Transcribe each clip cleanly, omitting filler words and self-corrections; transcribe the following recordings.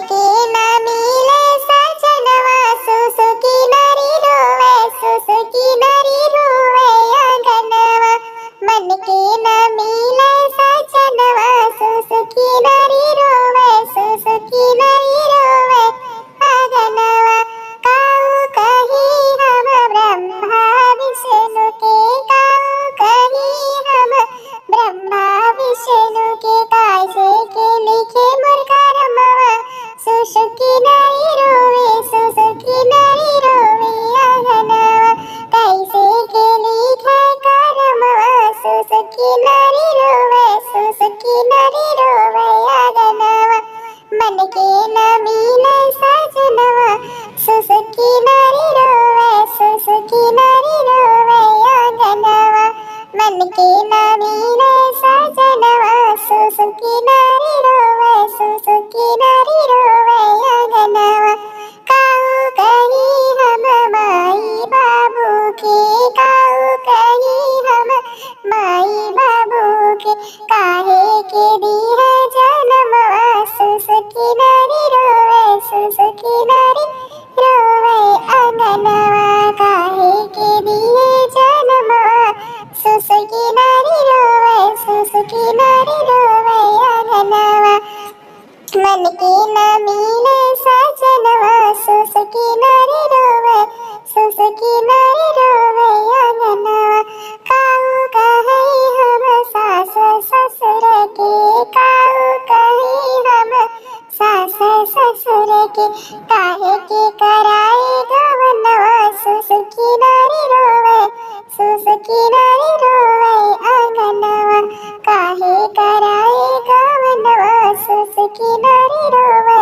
के ना मिले सजनवा सुसुकी नारी रोवे सुसुकी नारी रोवे आंगनवा मन के ना मिले सजनवा सुसुकी नारी रोवे सुसुकी नारी रोवे आंगनवा काऊ कहीं हम ब्रह्मा विष्णु के काऊ कहीं हम ब्रह्मा विष्णु के कायसे के लिखे मुर्गारमवा सुसुकी नारी रोवे सुसुकी नारी रोवे आंगनवा कैसे के लिखे करमवा सुसुकी नारी रोवे सुसुकी नारी रोवे आंगनवा मन के न मिले सजनवा सुसुकी नारी रोवे सुसुकी नारी रोवे आंगनवा मन के न मिले सजनवा सुसुकी नारी रोवे सुसुकी नारी रोवे आंगनवा काऊ कहीं हम माई बाबू के काऊ कहीं हम माई बाबू के काहे के दी है जन्मवा सुसुकी नारी रोवे सुसुकी नारी रोवे आंगनवा काहे के दी है जन्मवा सुसुकी नारी रोवे सुसुकी नारी रोवे आंगनवा मन के न मिले सजनवा सुसुकी नारी रोवे सुसुकी नारी रोवे आंगनवा काऊ कहे हम सास ससुर के काऊ कहे हम सास ससुर के काहे के कराए गवनवा सुसुकी नारी रोवे सुसुकी नारी रोवे आंगनवा काहे कराए गवनवा सुसुकी नारी रोवे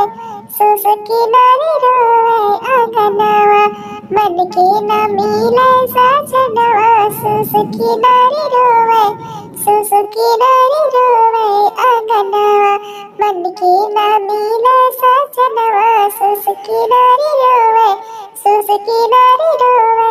सुसुकी नारी रोवे आंगनवा मन के न मिले सजनवा सुसुकी नारी रोवे सुसुकी नारी रोवे आंगनवा मन के न मिले सजनवा सुसुकी नारी रोवे सुसुकी नारी रोवे